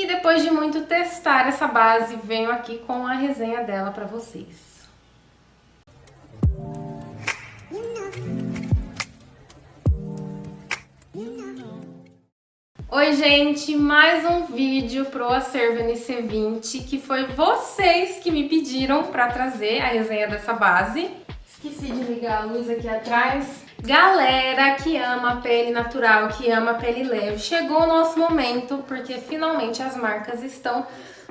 E depois de muito testar essa base, venho aqui com a resenha dela pra vocês. Oi gente, mais um vídeo pro Acervo NC20, que foi vocês que me pediram pra trazer a resenha dessa base. Esqueci de ligar a luz aqui atrás. Galera que ama a pele natural, que ama a pele leve, chegou o nosso momento, porque finalmente as marcas estão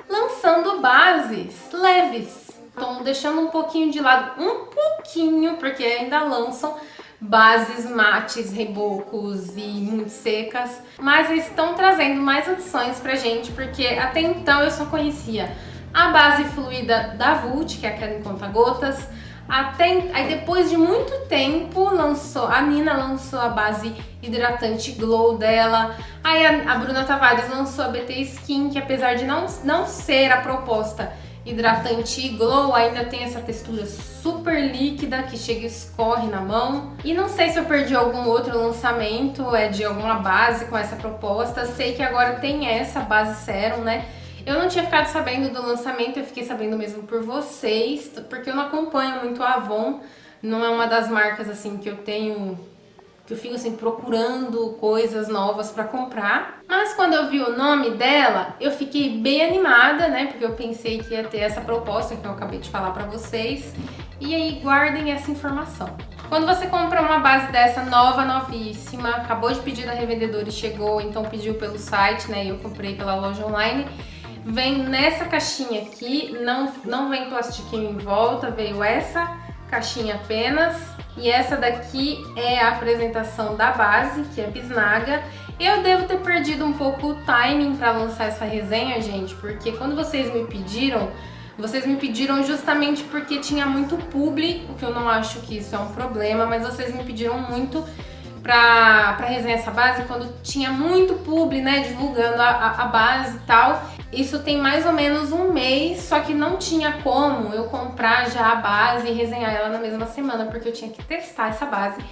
lançando bases leves. Estão deixando um pouquinho de lado, porque ainda lançam bases mates, rebocos e muito secas, mas eles estão trazendo mais opções pra gente, porque até então eu só conhecia a base fluida da Vult, que é aquela em conta-gotas. Aí depois de muito tempo a Nina lançou a base hidratante Glow dela. Aí a Bruna Tavares lançou a BT Skin, que apesar de não ser a proposta hidratante Glow, ainda tem essa textura super líquida que chega e escorre na mão. E não sei se eu perdi algum outro lançamento de alguma base com essa proposta. Sei que agora tem essa base Serum, né? Eu não tinha ficado sabendo do lançamento, eu fiquei sabendo mesmo por vocês, porque eu não acompanho muito a Avon, não é uma das marcas assim que eu fico assim procurando coisas novas pra comprar. Mas quando eu vi o nome dela, eu fiquei bem animada, né? Porque eu pensei que ia ter essa proposta que eu acabei de falar pra vocês. E aí guardem essa informação. Quando você compra uma base dessa nova, novíssima, acabou de pedir da revendedora e chegou, então pediu pelo site, né? E eu comprei pela loja online. Vem nessa caixinha aqui, não vem plastiquinho em volta, veio essa caixinha apenas. E essa daqui é a apresentação da base, que é bisnaga. Eu devo ter perdido um pouco o timing para lançar essa resenha, gente, porque quando vocês me pediram justamente porque tinha muito publi, o que eu não acho que isso é um problema, mas vocês me pediram muito pra resenhar essa base quando tinha muito publi, né, divulgando a base e tal. Isso tem mais ou menos um mês, só que não tinha como eu comprar já a base e resenhar ela na mesma semana, porque eu tinha que testar essa base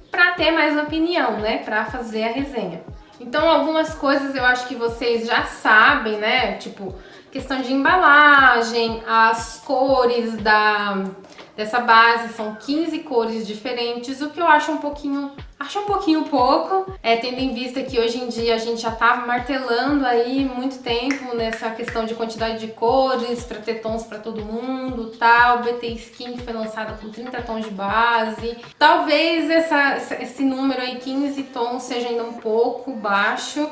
pra ter mais opinião, né, pra fazer a resenha. Então algumas coisas eu acho que vocês já sabem, né, tipo questão de embalagem, as cores dessa base, são 15 cores diferentes, o que eu acho um pouquinho pouco, tendo em vista que hoje em dia a gente já tá martelando aí muito tempo nessa questão de quantidade de cores, pra ter tons pra todo mundo, tal. BT Skin que foi lançada com 30 tons de base. Talvez esse número aí, 15 tons, seja ainda um pouco baixo,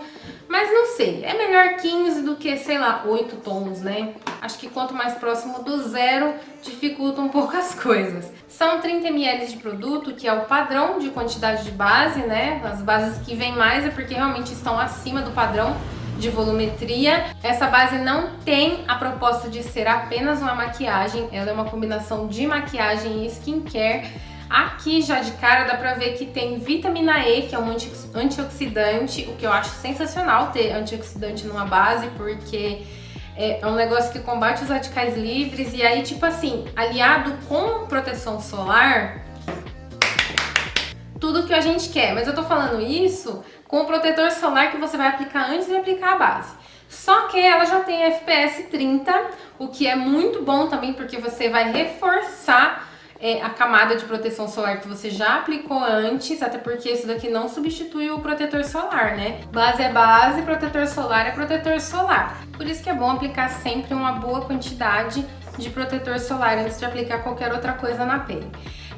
mas não sei, é melhor 15 do que, sei lá, 8 tons, né? Acho que quanto mais próximo do zero, dificulta um pouco as coisas. São 30 ml de produto, que é o padrão de quantidade de base, né? As bases que vêm mais é porque realmente estão acima do padrão de volumetria. Essa base não tem a proposta de ser apenas uma maquiagem, ela é uma combinação de maquiagem e skincare. Aqui já de cara dá pra ver que tem vitamina E, que é um antioxidante, o que eu acho sensacional ter antioxidante numa base, porque é um negócio que combate os radicais livres. E aí, tipo assim, aliado com proteção solar, tudo que a gente quer. Mas eu tô falando isso com o protetor solar que você vai aplicar antes de aplicar a base. Só que ela já tem FPS 30, o que é muito bom também, porque você vai reforçar a camada de proteção solar que você já aplicou antes, até porque isso daqui não substitui o protetor solar, né? Base é base, protetor solar é protetor solar. Por isso que é bom aplicar sempre uma boa quantidade de protetor solar antes de aplicar qualquer outra coisa na pele.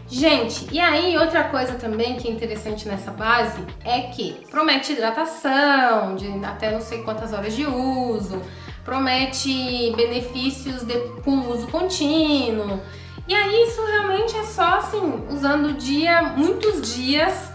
Gente, e aí outra coisa também que é interessante nessa base é que promete hidratação de até não sei quantas horas de uso, promete benefícios com uso contínuo. E aí isso realmente é só assim, usando o dia, muitos dias.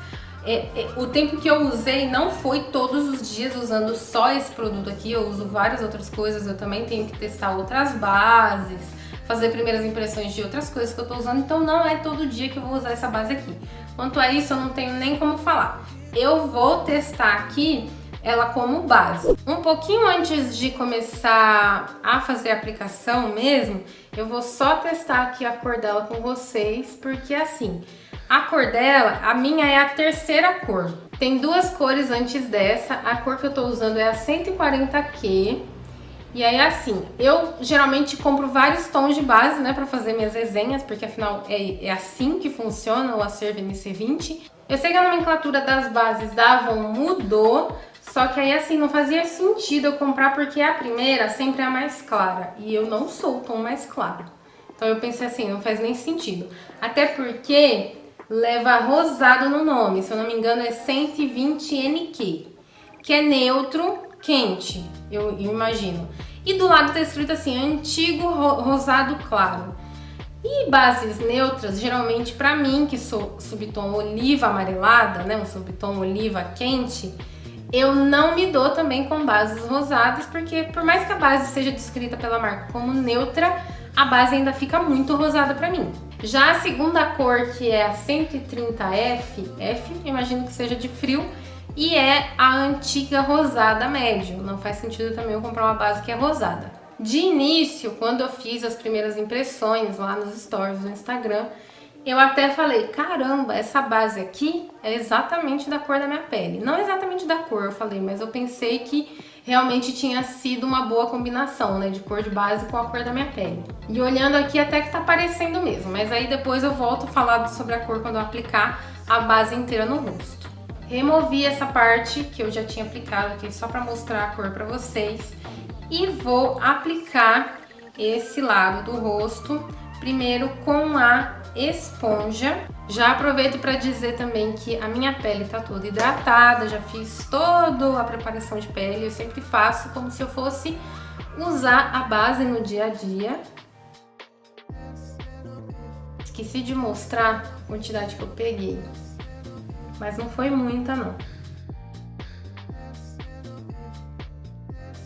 O tempo que eu usei não foi todos os dias usando só esse produto aqui, eu uso várias outras coisas, eu também tenho que testar outras bases, fazer primeiras impressões de outras coisas que eu tô usando, então não é todo dia que eu vou usar essa base aqui. Quanto a isso eu não tenho nem como falar. Eu vou testar aqui ela como base. Um pouquinho antes de começar a fazer a aplicação mesmo, eu vou só testar aqui a cor dela com vocês, porque assim, a cor dela, a minha é a terceira cor. Tem duas cores antes dessa, a cor que eu tô usando é a 140Q, E aí assim, eu geralmente compro vários tons de base, né, pra fazer minhas resenhas, porque afinal é assim que funciona o Acervo NC20. Eu sei que a nomenclatura das bases da Avon mudou, só que aí assim, não fazia sentido eu comprar porque a primeira sempre é a mais clara, e eu não sou o tom mais claro. Então eu pensei assim, não faz nem sentido. Até porque leva rosado no nome, se eu não me engano é 120 NQ, que é neutro quente, eu imagino. E do lado tá escrito assim, antigo rosado claro. E bases neutras, geralmente pra mim, que sou subtom oliva amarelada, né, um subtom oliva quente, eu não me dou também com bases rosadas, porque por mais que a base seja descrita pela marca como neutra, a base ainda fica muito rosada pra mim. Já a segunda cor, que é a 130F, imagino que seja de frio, e é a antiga rosada médio. Não faz sentido também eu comprar uma base que é rosada. De início, quando eu fiz as primeiras impressões lá nos stories do Instagram, eu até falei, caramba, essa base aqui é exatamente da cor da minha pele. Não exatamente da cor, eu falei, mas eu pensei que realmente tinha sido uma boa combinação, né, de cor de base com a cor da minha pele. E olhando aqui até que tá parecendo mesmo, mas aí depois eu volto a falar sobre a cor quando eu aplicar a base inteira no rosto. Removi essa parte que eu já tinha aplicado aqui só pra mostrar a cor pra vocês. E vou aplicar esse lado do rosto, primeiro com a esponja. Já aproveito para dizer também que a minha pele tá toda hidratada, já fiz toda a preparação de pele, eu sempre faço como se eu fosse usar a base no dia a dia. Esqueci de mostrar a quantidade que eu peguei, mas não foi muita não.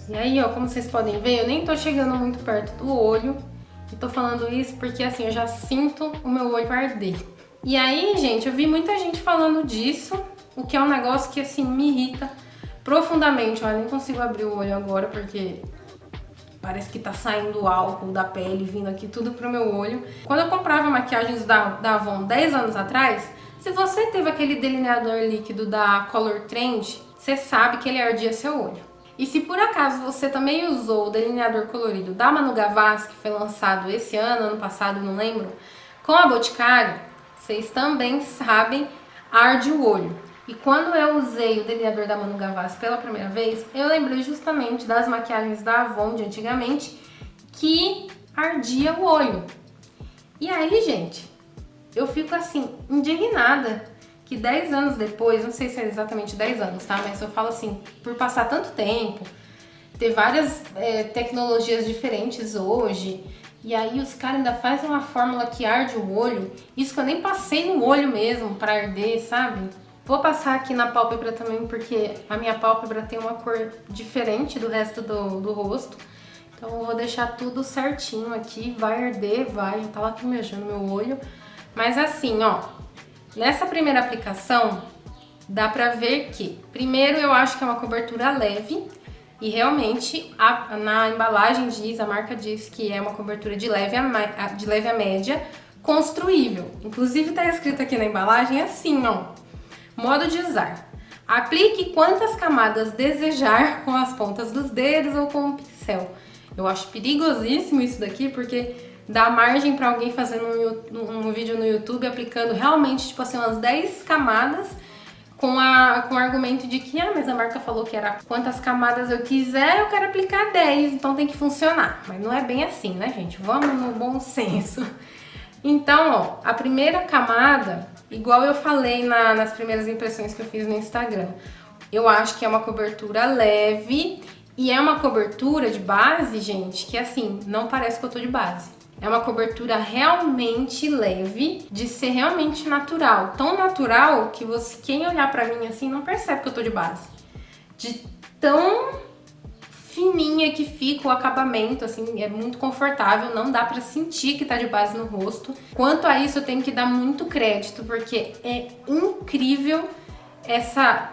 E aí, ó, como vocês podem ver, eu nem tô chegando muito perto do olho. E tô falando isso porque, assim, eu já sinto o meu olho arder. E aí, gente, eu vi muita gente falando disso, o que é um negócio que, assim, me irrita profundamente. Ó, eu nem consigo abrir o olho agora porque parece que tá saindo álcool da pele, vindo aqui tudo pro meu olho. Quando eu comprava maquiagens da Avon 10 anos atrás, se você teve aquele delineador líquido da Color Trend, você sabe que ele ardia seu olho. E se por acaso você também usou o delineador colorido da Manu Gavassi, que foi lançado esse ano passado, não lembro, com a Boticário, vocês também sabem, arde o olho. E quando eu usei o delineador da Manu Gavassi pela primeira vez, eu lembrei justamente das maquiagens da Avon de antigamente, que ardia o olho. E aí, gente, eu fico assim, indignada. Que 10 anos depois, não sei se é exatamente 10 anos, tá? Mas eu falo assim, por passar tanto tempo, ter várias tecnologias diferentes hoje, e aí os caras ainda fazem uma fórmula que arde o olho, isso que eu nem passei no olho mesmo pra arder, sabe? Vou passar aqui na pálpebra também, porque a minha pálpebra tem uma cor diferente do resto do rosto. Então eu vou deixar tudo certinho aqui, vai arder, vai, tá lacrimejando meu olho. Mas assim, ó, nessa primeira aplicação, dá pra ver que, primeiro, eu acho que é uma cobertura leve, e realmente na embalagem diz, a marca diz que é uma cobertura de leve a média, construível. Inclusive tá escrito aqui na embalagem assim, ó, modo de usar. Aplique quantas camadas desejar com as pontas dos dedos ou com um pincel. Eu acho perigosíssimo isso daqui, porque dá margem para alguém fazendo um vídeo no YouTube aplicando realmente, tipo assim, umas 10 camadas com o argumento de que, mas a marca falou que era quantas camadas eu quiser, eu quero aplicar 10, então tem que funcionar. Mas não é bem assim, né, gente? Vamos no bom senso. Então, ó, a primeira camada, igual eu falei nas primeiras impressões que eu fiz no Instagram, eu acho que é uma cobertura leve e é uma cobertura de base, gente, que assim, não parece que eu tô de base. É uma cobertura realmente leve, de ser realmente natural. Tão natural que quem olhar pra mim assim não percebe que eu tô de base. De tão fininha que fica o acabamento, assim, é muito confortável, não dá pra sentir que tá de base no rosto. Quanto a isso, eu tenho que dar muito crédito, porque é incrível essa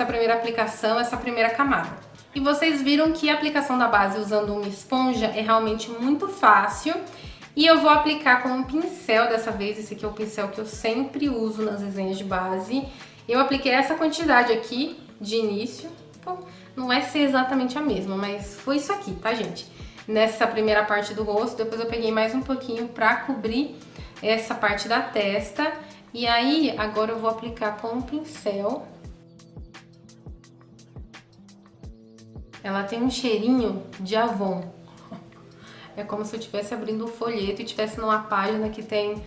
primeira aplicação, essa primeira camada. E vocês viram que a aplicação da base usando uma esponja é realmente muito fácil. E eu vou aplicar com um pincel dessa vez, esse aqui é o pincel que eu sempre uso nas resenhas de base. Eu apliquei essa quantidade aqui de início, tipo, não vai ser exatamente a mesma, mas foi isso aqui, tá, gente? Nessa primeira parte do rosto, depois eu peguei mais um pouquinho pra cobrir essa parte da testa. E aí, agora eu vou aplicar com um pincel. Ela tem um cheirinho de Avon. É como se eu estivesse abrindo um folheto e estivesse numa página que tem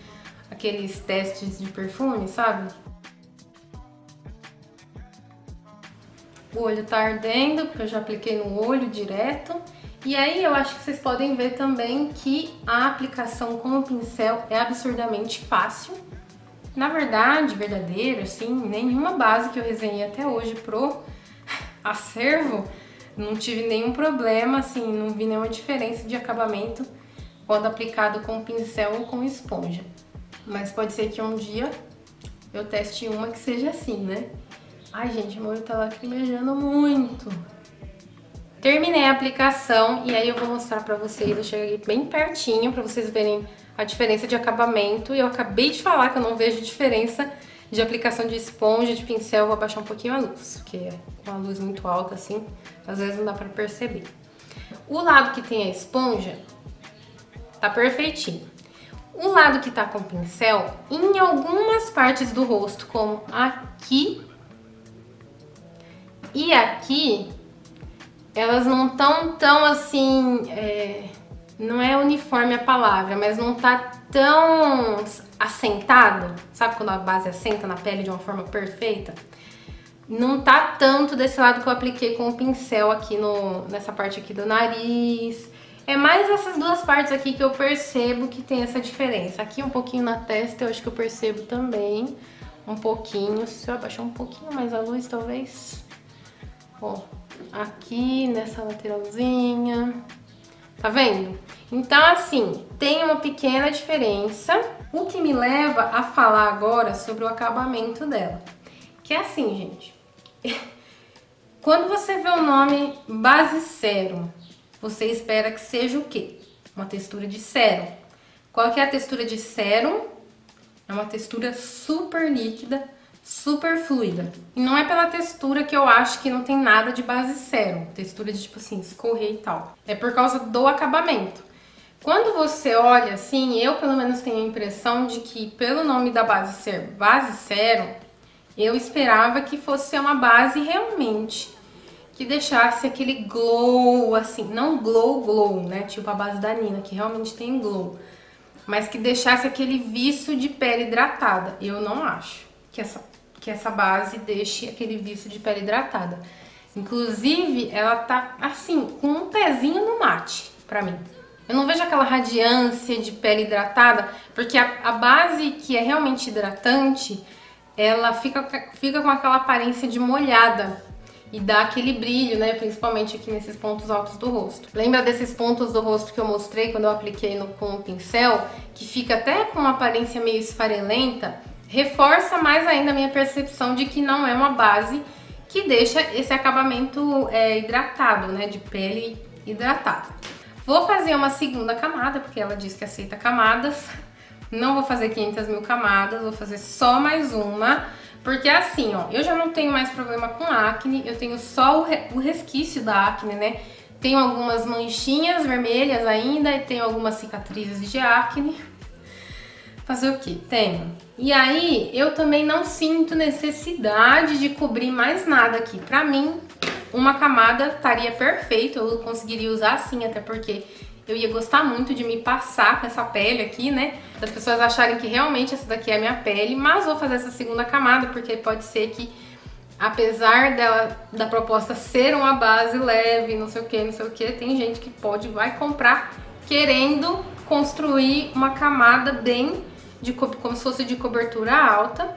aqueles testes de perfume, sabe? O olho tá ardendo, porque eu já apliquei no olho direto. E aí eu acho que vocês podem ver também que a aplicação com o pincel é absurdamente fácil. Na verdade, verdadeiro, assim, nenhuma base que eu resenhei até hoje pro acervo, não tive nenhum problema, assim, não vi nenhuma diferença de acabamento quando aplicado com pincel ou com esponja. Mas pode ser que um dia eu teste uma que seja assim, né? Ai, gente, meu olho tá lacrimejando muito. Terminei a aplicação e aí eu vou mostrar pra vocês, eu cheguei bem pertinho pra vocês verem a diferença de acabamento. E eu acabei de falar que eu não vejo diferença de aplicação de esponja, de pincel. Vou abaixar um pouquinho a luz, porque com a luz muito alta assim, às vezes não dá pra perceber. O lado que tem a esponja tá perfeitinho. O lado que tá com pincel, em algumas partes do rosto, como aqui e aqui, elas não estão tão assim, não é uniforme a palavra, mas não tá tão assentado. Sabe quando a base assenta na pele de uma forma perfeita? Não tá tanto desse lado que eu apliquei com o pincel aqui nessa parte aqui do nariz. É mais essas duas partes aqui que eu percebo que tem essa diferença. Aqui um pouquinho na testa eu acho que eu percebo também. Um pouquinho, se eu abaixar um pouquinho mais a luz talvez. Ó, aqui nessa lateralzinha, tá vendo? Então assim, tem uma pequena diferença, o que me leva a falar agora sobre o acabamento dela. Que é assim, gente, quando você vê o nome base sérum, você espera que seja o quê? Uma textura de sérum. Qual que é a textura de sérum? É uma textura super líquida, super fluida. E não é pela textura que eu acho que não tem nada de base sérum, textura de tipo assim, escorrer e tal. É por causa do acabamento. Quando você olha assim, eu pelo menos tenho a impressão de que pelo nome da base ser base sérum, eu esperava que fosse ser uma base realmente que deixasse aquele glow assim, não glow, né, tipo a base da Nina, que realmente tem glow, mas que deixasse aquele viço de pele hidratada. Eu não acho que essa base deixe aquele viço de pele hidratada. Inclusive, ela tá assim, com um pezinho no mate, pra mim. Eu não vejo aquela radiância de pele hidratada, porque a base que é realmente hidratante, ela fica com aquela aparência de molhada. E dá aquele brilho, né? Principalmente aqui nesses pontos altos do rosto. Lembra desses pontos do rosto que eu mostrei quando eu apliquei com o pincel? Que fica até com uma aparência meio esfarelenta? Reforça mais ainda a minha percepção de que não é uma base que deixa esse acabamento hidratado, né? De pele hidratada. Vou fazer uma segunda camada, porque ela diz que aceita camadas. Não vou fazer 500 mil camadas, vou fazer só mais uma. Porque assim, ó, eu já não tenho mais problema com acne, eu tenho só o resquício da acne, né? Tenho algumas manchinhas vermelhas ainda e tenho algumas cicatrizes de acne. Fazer o quê? Tenho. E aí, eu também não sinto necessidade de cobrir mais nada aqui. Pra mim, uma camada estaria perfeito, eu conseguiria usar assim, até porque eu ia gostar muito de me passar com essa pele aqui, né? Das pessoas acharem que realmente essa daqui é a minha pele, mas vou fazer essa segunda camada, porque pode ser que, apesar da proposta ser uma base leve, não sei o que, tem gente que vai comprar querendo construir uma camada bem, como se fosse de cobertura alta.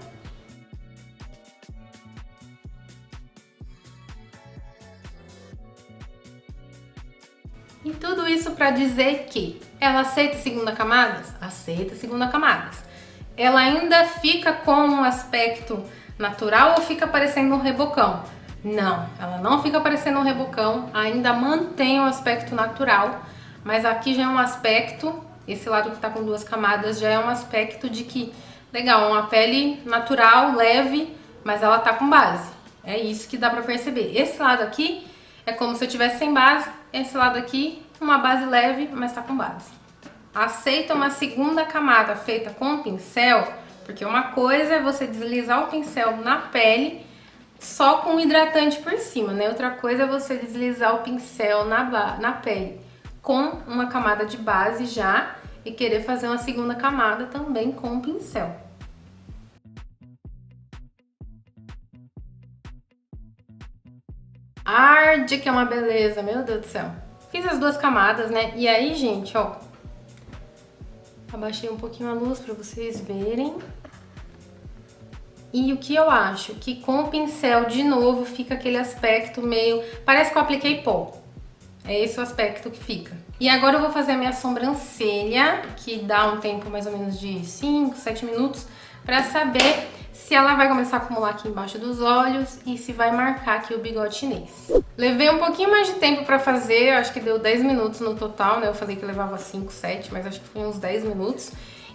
E tudo isso para dizer que ela aceita segunda camadas? Aceita segunda camadas. Ela ainda fica com um aspecto natural ou fica parecendo um rebocão? Não, ela não fica parecendo um rebocão, ainda mantém o aspecto natural, mas aqui já é um aspecto, esse lado que tá com duas camadas já é um aspecto de que, legal, uma pele natural, leve, mas ela tá com base. É isso que dá pra perceber. Esse lado aqui é como se eu tivesse sem base, esse lado aqui, uma base leve, mas tá com base. Aceita uma segunda camada feita com pincel, porque uma coisa é você deslizar o pincel na pele só com o hidratante por cima, né? Outra coisa é você deslizar o pincel na pele com uma camada de base já e querer fazer uma segunda camada também com o pincel. Arde que é uma beleza, meu Deus do céu. Fiz as duas camadas, né? E aí, gente, ó, abaixei um pouquinho a luz pra vocês verem. E o que eu acho? Que com o pincel, de novo, fica aquele aspecto meio... Parece que eu apliquei pó. É esse o aspecto que fica. E agora eu vou fazer a minha sobrancelha, que dá um tempo mais ou menos de 5, 7 minutos, pra saber se ela vai começar a acumular aqui embaixo dos olhos e se vai marcar aqui o bigode chinês. Levei um pouquinho mais de tempo pra fazer, acho que deu 10 minutos no total, né? Eu falei que levava 5, 7, mas acho que foi uns 10 minutos.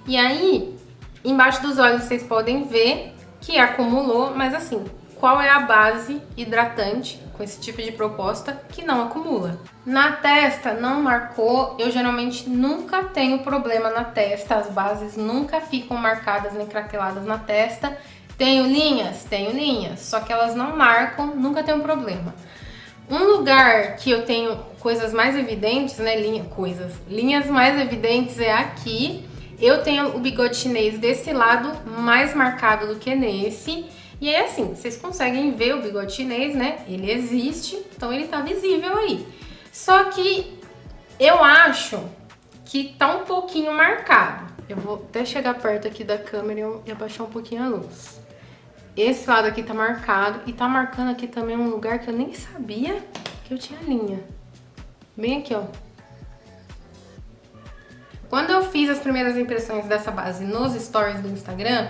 E aí, embaixo dos olhos vocês podem ver que acumulou, mas assim, qual é a base hidratante com esse tipo de proposta que não acumula? Na testa não marcou, eu geralmente nunca tenho problema na testa, as bases nunca ficam marcadas nem craqueladas na testa. Tenho linhas? Tenho linhas, só que elas não marcam, nunca tenho problema. Um lugar que eu tenho coisas mais evidentes, né, linhas mais evidentes é aqui. Eu tenho o bigode chinês desse lado mais marcado do que nesse. E aí assim, vocês conseguem ver o bigode chinês, né? Ele existe, então ele tá visível aí. Só que eu acho que tá um pouquinho marcado. Eu vou até chegar perto aqui da câmera e abaixar um pouquinho a luz. Esse lado aqui tá marcado e tá marcando aqui também um lugar que eu nem sabia que eu tinha linha. Bem aqui, ó. Quando eu fiz as primeiras impressões dessa base nos stories do Instagram,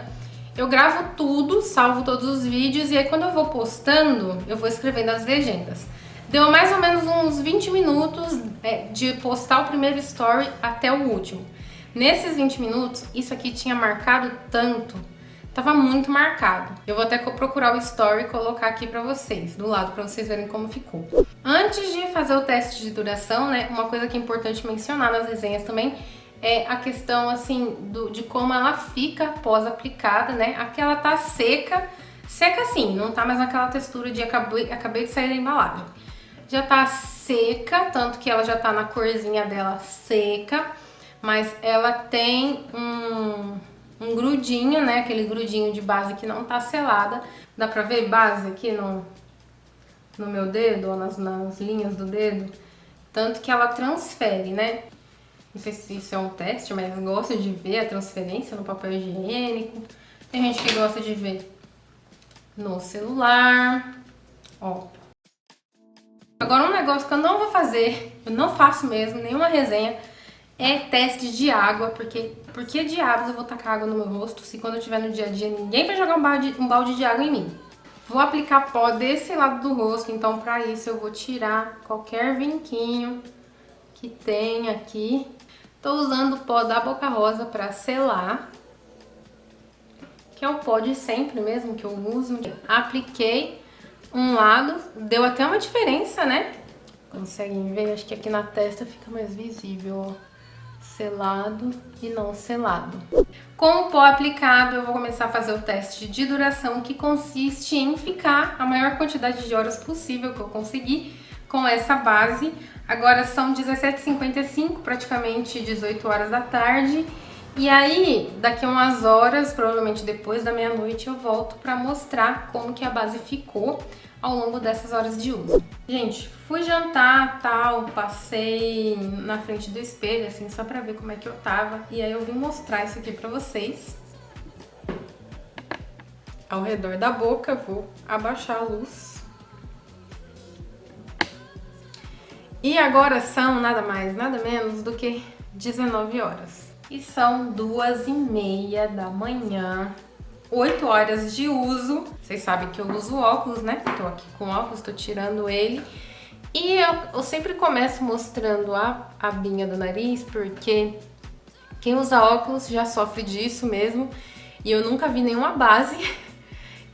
eu gravo tudo, salvo todos os vídeos e aí quando eu vou postando, eu vou escrevendo as legendas. Deu mais ou menos uns 20 minutos de postar o primeiro story até o último. Nesses 20 minutos, isso aqui tinha marcado tanto, tava muito marcado. Eu vou até procurar o story e colocar aqui pra vocês, do lado, pra vocês verem como ficou. Antes de fazer o teste de duração, né, uma coisa que é importante mencionar nas resenhas também é a questão, assim, de como ela fica pós-aplicada, né? Aqui ela tá seca, seca assim, não tá mais naquela textura de acabei de sair da embalagem. Já tá seca, tanto que ela já tá na corzinha dela seca, mas ela tem um grudinho, né? Aquele grudinho de base que não tá selada. Dá pra ver base aqui no meu dedo, ou nas linhas do dedo? Tanto que ela transfere, né? Não sei se isso é um teste, mas gosto de ver a transferência no papel higiênico. Tem gente que gosta de ver no celular. Ó. Agora um negócio que eu não vou fazer, eu não faço mesmo, nenhuma resenha, é teste de água, porque por que diabos eu vou tacar água no meu rosto se quando eu estiver no dia a dia ninguém vai jogar um balde de água em mim? Vou aplicar pó desse lado do rosto, então pra isso eu vou tirar qualquer vinquinho que tem aqui. Tô usando o pó da Boca Rosa pra selar, que é o pó de sempre mesmo que eu uso. Apliquei um lado, deu até uma diferença, né? Conseguem ver? Acho que aqui na testa fica mais visível, ó. Selado e não selado. Com o pó aplicado, eu vou começar a fazer o teste de duração, que consiste em ficar a maior quantidade de horas possível que eu conseguir com essa base. Agora são 17h55, praticamente 18 horas da tarde. E aí, daqui a umas horas, provavelmente depois da meia-noite, eu volto pra mostrar como que a base ficou ao longo dessas horas de uso. Gente, fui jantar, tal, passei na frente do espelho, assim, só pra ver como é que eu tava. E aí eu vim mostrar isso aqui pra vocês. Ao redor da boca, vou abaixar a luz. E agora são nada mais, nada menos do que 19 horas. E são 2h30 da manhã. 8 horas de uso. Vocês sabem que eu uso óculos, né? Tô aqui com óculos, tô tirando ele. E eu sempre começo mostrando a abinha do nariz, porque quem usa óculos já sofre disso mesmo. E eu nunca vi nenhuma base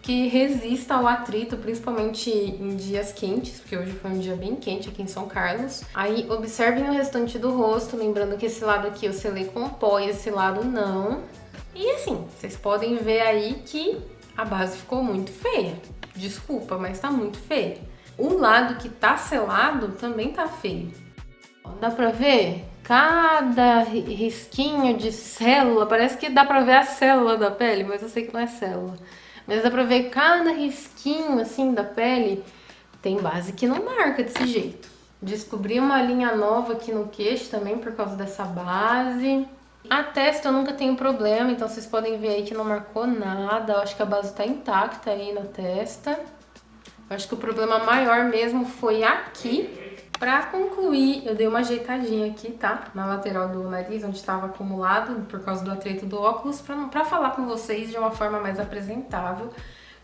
que resista ao atrito, principalmente em dias quentes, porque hoje foi um dia bem quente aqui em São Carlos. Aí observem o restante do rosto, lembrando que esse lado aqui eu selei com pó e esse lado não. E assim, vocês podem ver aí que a base ficou muito feia. Desculpa, mas tá muito feia. O lado que tá selado também tá feio. Dá pra ver? Cada risquinho de célula, parece que dá pra ver a célula da pele, mas eu sei que não é célula. Mas dá pra ver cada risquinho assim da pele. Tem base que não marca desse jeito. Descobri uma linha nova aqui no queixo também por causa dessa base. A testa eu nunca tenho problema, então vocês podem ver aí que não marcou nada. Eu acho que a base tá intacta aí na testa. Eu acho que o problema maior mesmo foi aqui. Pra concluir, eu dei uma ajeitadinha aqui, tá? Na lateral do nariz, onde estava acumulado por causa do atrito do óculos, pra falar com vocês de uma forma mais apresentável.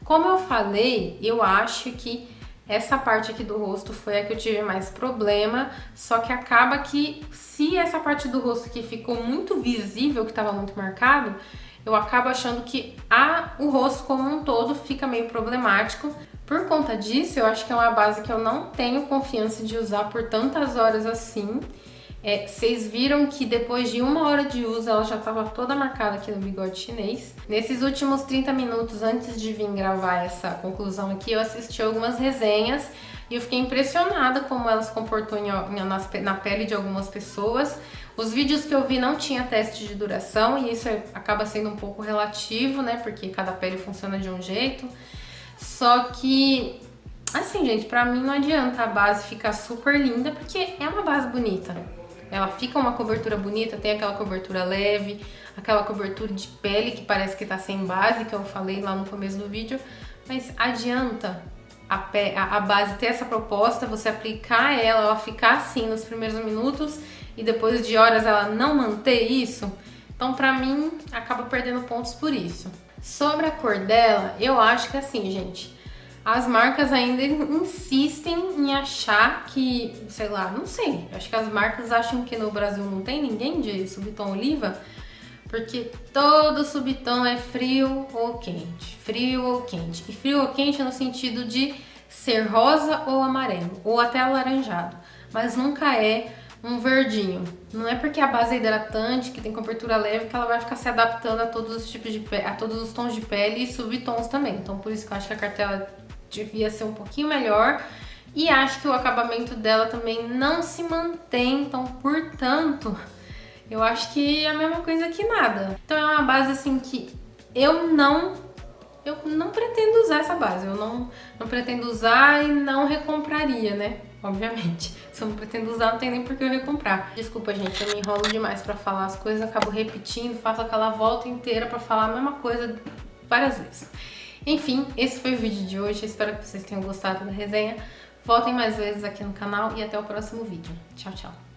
Como eu falei, eu acho que essa parte aqui do rosto foi a que eu tive mais problema, só que acaba que se essa parte do rosto aqui ficou muito visível, que estava muito marcado, eu acabo achando que o rosto como um todo fica meio problemático. Por conta disso, eu acho que é uma base que eu não tenho confiança de usar por tantas horas assim. Vocês viram que depois de 1 hora de uso, ela já estava toda marcada aqui no bigode chinês. Nesses últimos 30 minutos, antes de vir gravar essa conclusão aqui, eu assisti algumas resenhas e eu fiquei impressionada como ela se comportou na pele de algumas pessoas. Os vídeos que eu vi não tinha teste de duração e isso acaba sendo um pouco relativo, né? Porque cada pele funciona de um jeito. Só que, assim, gente, pra mim não adianta a base ficar super linda, porque é uma base bonita. Ela fica uma cobertura bonita, tem aquela cobertura leve, aquela cobertura de pele que parece que tá sem base, que eu falei lá no começo do vídeo. Mas adianta a base ter essa proposta, você aplicar ela ficar assim nos primeiros minutos e depois de horas ela não manter isso? Então, pra mim, acaba perdendo pontos por isso. Sobre a cor dela, eu acho que assim, gente, as marcas ainda insistem em achar que, sei lá, não sei, acho que as marcas acham que no Brasil não tem ninguém de subtom oliva, porque todo subtom é frio ou quente, frio ou quente. E frio ou quente no sentido de ser rosa ou amarelo, ou até alaranjado, mas nunca é um verdinho. Não é porque a base é hidratante, que tem cobertura leve, que ela vai ficar se adaptando a todos os tipos de pele, a todos os tons de pele e subtons também. Então por isso que eu acho que a cartela devia ser um pouquinho melhor. E acho que o acabamento dela também não se mantém, então portanto, eu acho que é a mesma coisa que nada. Então é uma base assim que eu não pretendo usar essa base, eu não pretendo usar e não recompraria, né? Obviamente, se eu não pretendo usar, não tem nem por que eu recomprar. Desculpa, gente, eu me enrolo demais pra falar as coisas, acabo repetindo, faço aquela volta inteira pra falar a mesma coisa várias vezes. Enfim, esse foi o vídeo de hoje, espero que vocês tenham gostado da resenha. Voltem mais vezes aqui no canal e até o próximo vídeo. Tchau, tchau!